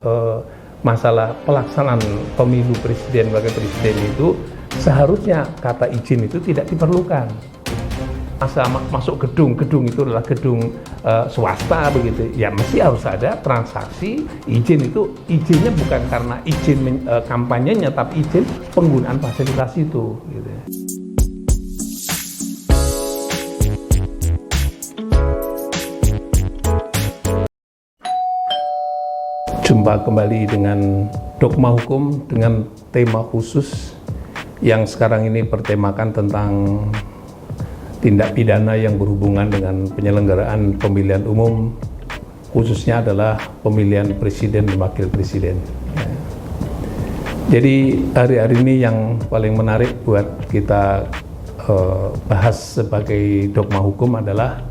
eh, masalah pelaksanaan pemilu presiden wakil presiden itu seharusnya kata izin itu tidak diperlukan. Masuk gedung itu adalah gedung swasta begitu, ya mesti harus ada transaksi izin. Itu izinnya bukan karena izin kampanyenya, tapi izin penggunaan fasilitas itu gitu. Jumpa kembali dengan Dogma Hukum dengan tema khusus yang sekarang ini bertemakan tentang tindak pidana yang berhubungan dengan penyelenggaraan pemilihan umum, khususnya adalah pemilihan presiden dan wakil presiden. Jadi hari-hari ini yang paling menarik buat kita bahas sebagai Dogma Hukum adalah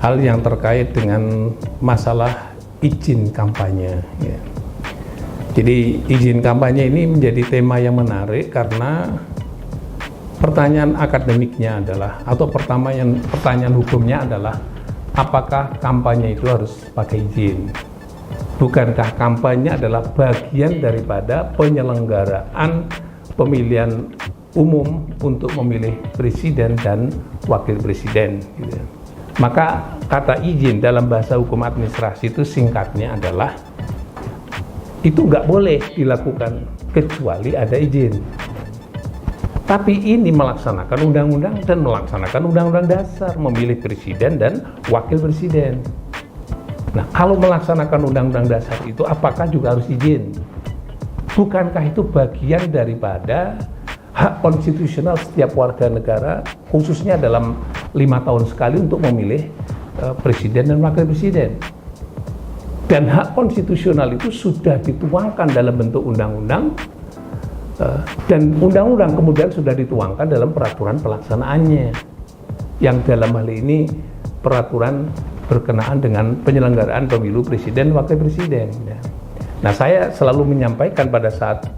hal yang terkait dengan masalah izin kampanye. Ya. Jadi izin kampanye ini menjadi tema yang menarik karena pertanyaan akademiknya adalah, atau pertanyaan hukumnya adalah, apakah kampanye itu harus pakai izin? Bukankah kampanye adalah bagian daripada penyelenggaraan pemilihan umum untuk memilih presiden dan wakil presiden? Gitu. Maka kata izin dalam bahasa hukum administrasi itu singkatnya adalah itu nggak boleh dilakukan kecuali ada izin. Tapi ini melaksanakan undang-undang dan melaksanakan undang-undang dasar memilih presiden dan wakil presiden. Nah, kalau melaksanakan undang-undang dasar itu apakah juga harus izin? Bukankah itu bagian daripada hak konstitusional setiap warga negara, khususnya dalam 5 tahun sekali untuk memilih presiden dan wakil presiden. Dan hak konstitusional itu sudah dituangkan dalam bentuk undang-undang, dan undang-undang kemudian sudah dituangkan dalam peraturan pelaksanaannya, yang dalam hal ini peraturan berkenaan dengan penyelenggaraan pemilu presiden dan wakil presiden. Nah, saya selalu menyampaikan pada saat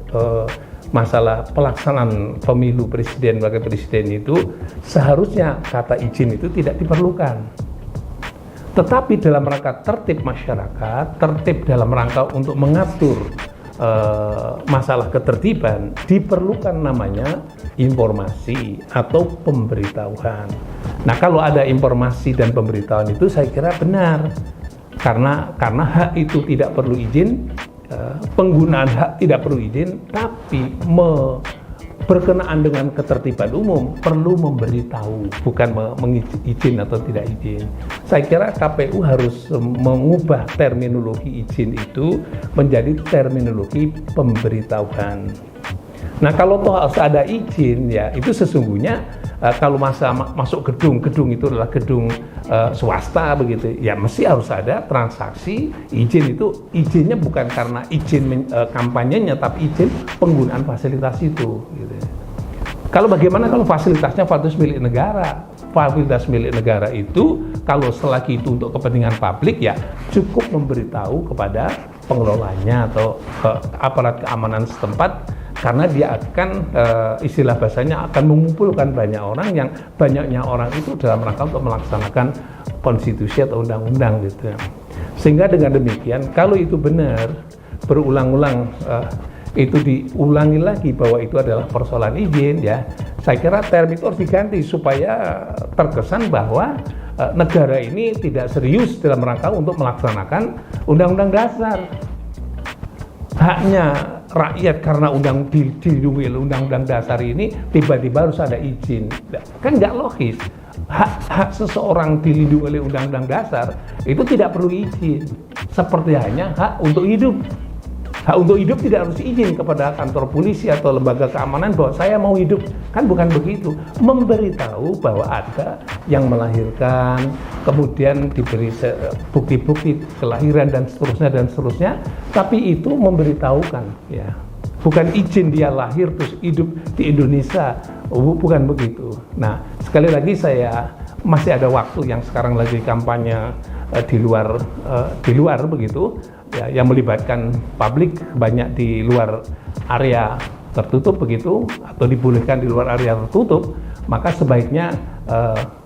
masalah pelaksanaan pemilu presiden wakil presiden itu seharusnya kata izin itu tidak diperlukan. Tetapi dalam rangka tertib masyarakat, tertib dalam rangka untuk mengatur masalah ketertiban, diperlukan namanya informasi atau pemberitahuan. Nah, kalau ada informasi dan pemberitahuan itu saya kira benar, karena hak itu tidak perlu izin. Penggunaan hak tidak perlu izin, tapi berkenaan dengan ketertiban umum perlu memberitahu, bukan mengizin atau tidak izin. Saya kira KPU harus mengubah terminologi izin itu menjadi terminologi pemberitahuan. Nah, kalau toh harus ada izin, ya itu sesungguhnya kalau masuk gedung itu adalah gedung swasta begitu, ya mesti harus ada transaksi izin. Itu izinnya bukan karena izin kampanyenya, tapi izin penggunaan fasilitas itu. Gitu. Kalau bagaimana kalau fasilitasnya fasilitas milik negara? Fasilitas milik negara itu kalau selagi itu untuk kepentingan publik, ya cukup memberitahu kepada pengelolanya atau aparat keamanan setempat, karena dia akan istilah bahasanya akan mengumpulkan banyak orang, yang banyaknya orang itu dalam rangka untuk melaksanakan konstitusi atau undang-undang gitu. Sehingga dengan demikian, kalau itu benar berulang-ulang itu diulangi lagi bahwa itu adalah persoalan izin, ya saya kira term itu harus diganti supaya terkesan bahwa negara ini tidak serius dalam rangka untuk melaksanakan undang-undang dasar. Haknya rakyat karena dilindungi oleh undang-undang dasar ini tiba-tiba harus ada izin, kan nggak logis. Hak seseorang dilindungi oleh undang-undang dasar itu tidak perlu izin, seperti hanya hak untuk hidup. Hak untuk hidup tidak harus izin kepada kantor polisi atau lembaga keamanan bahwa saya mau hidup, kan bukan begitu. Memberitahu bahwa ada yang melahirkan, kemudian diberi bukti-bukti kelahiran dan seterusnya, tapi itu memberitahukan, ya bukan izin dia lahir terus hidup di Indonesia, bukan begitu. Nah, sekali lagi saya masih ada waktu yang sekarang lagi kampanye di luar begitu, ya, yang melibatkan publik banyak di luar area tertutup begitu, atau dibolehkan di luar area tertutup, maka sebaiknya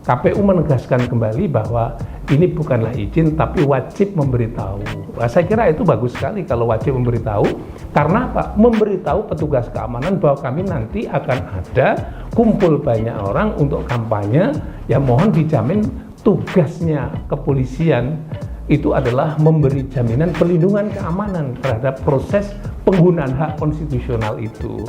KPU menegaskan kembali bahwa ini bukanlah izin tapi wajib memberitahu. Nah, saya kira itu bagus sekali kalau wajib memberitahu, karena apa? Memberitahu petugas keamanan bahwa kami nanti akan ada kumpul banyak orang untuk kampanye, ya mohon dijamin tugasnya kepolisian itu adalah memberi jaminan perlindungan keamanan terhadap proses penggunaan hak konstitusional itu.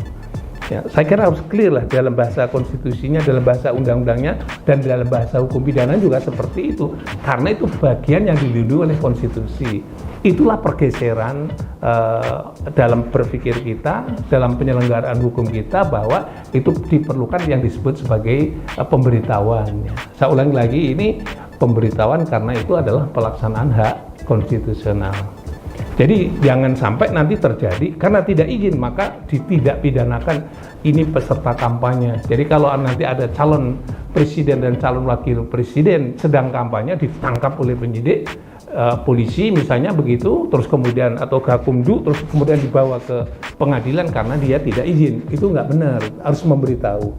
Ya, saya kira harus clear lah dalam bahasa konstitusinya, dalam bahasa undang-undangnya, dan dalam bahasa hukum pidana juga seperti itu. Karena itu bagian yang dilindungi oleh konstitusi. Itulah pergeseran dalam berpikir kita, dalam penyelenggaraan hukum kita, bahwa itu diperlukan yang disebut sebagai pemberitahuan. Saya ulangi lagi, ini pemberitahuan karena itu adalah pelaksanaan hak konstitusional. Jadi jangan sampai nanti terjadi karena tidak izin maka tidak pidanakan ini peserta kampanye. Jadi kalau nanti ada calon presiden dan calon wakil presiden sedang kampanye ditangkap oleh penyidik polisi misalnya begitu, terus kemudian atau Gakumdu, terus kemudian dibawa ke pengadilan karena dia tidak izin, itu nggak benar, harus memberitahu.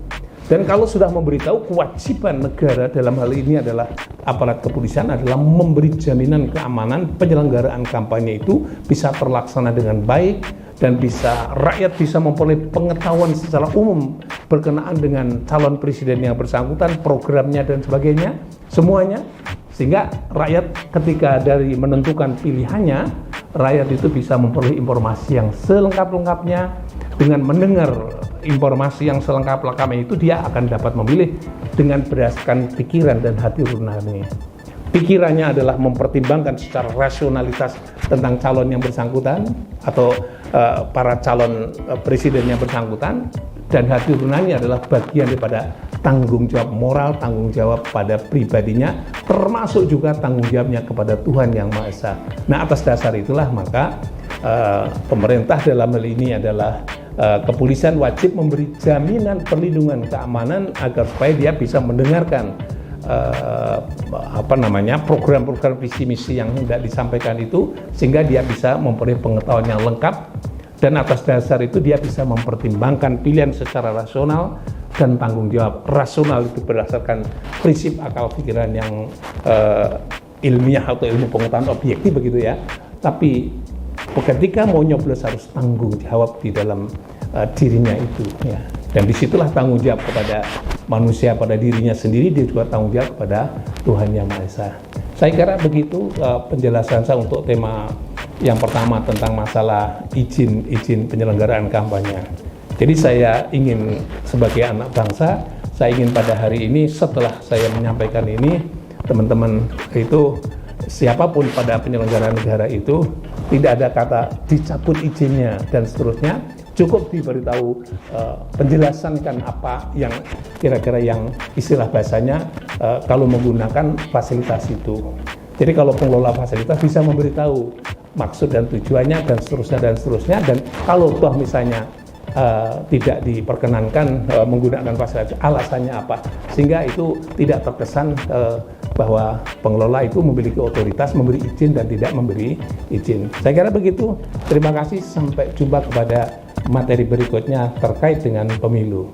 Dan kalau sudah memberitahu, kewajiban negara dalam hal ini adalah aparat kepolisian adalah memberi jaminan keamanan penyelenggaraan kampanye itu bisa terlaksana dengan baik dan bisa rakyat bisa memperoleh pengetahuan secara umum berkenaan dengan calon presiden yang bersangkutan, programnya dan sebagainya, semuanya, sehingga rakyat ketika dari menentukan pilihannya, rakyat itu bisa memperoleh informasi yang selengkap-lengkapnya. Dengan mendengar informasi yang selengkap-lengkapnya itu, dia akan dapat memilih dengan berdasarkan pikiran dan hati nurani. Pikirannya adalah mempertimbangkan secara rasionalitas tentang calon yang bersangkutan atau para calon presiden yang bersangkutan, dan hati nurani adalah bagian daripada tanggung jawab moral, tanggung jawab pada pribadinya, termasuk juga tanggung jawabnya kepada Tuhan Yang Maha Esa. Nah, atas dasar itulah maka pemerintah dalam hal ini adalah kepolisian wajib memberi jaminan perlindungan keamanan agar supaya dia bisa mendengarkan program-program visi misi yang hendak disampaikan itu, sehingga dia bisa memperoleh pengetahuan yang lengkap, dan atas dasar itu dia bisa mempertimbangkan pilihan secara rasional dan tanggung jawab. Rasional itu berdasarkan prinsip akal pikiran yang ilmiah atau ilmu pengetahuan objektif begitu ya, tapi ketika mau nyoblos harus tanggung jawab di dalam dirinya itu ya. Dan disitulah tanggung jawab kepada manusia pada dirinya sendiri, dia juga tanggung jawab kepada Tuhan Yang Maha Esa. Saya kira begitu penjelasan saya untuk tema yang pertama tentang masalah izin penyelenggaraan kampanye. Jadi saya ingin sebagai anak bangsa, saya ingin pada hari ini setelah saya menyampaikan ini, teman-teman itu siapapun pada penyelenggara negara itu tidak ada kata dicabut izinnya dan seterusnya, cukup diberitahu penjelasan kan apa yang kira-kira yang istilah bahasanya kalau menggunakan fasilitas itu. Jadi kalau pengelola fasilitas bisa memberitahu maksud dan tujuannya dan seterusnya, dan kalau toh misalnya tidak diperkenankan menggunakan fasilitas, alasannya apa, sehingga itu tidak terkesan bahwa pengelola itu memiliki otoritas memberi izin dan tidak memberi izin. Saya kira begitu. Terima kasih, sampai jumpa kepada materi berikutnya terkait dengan pemilu.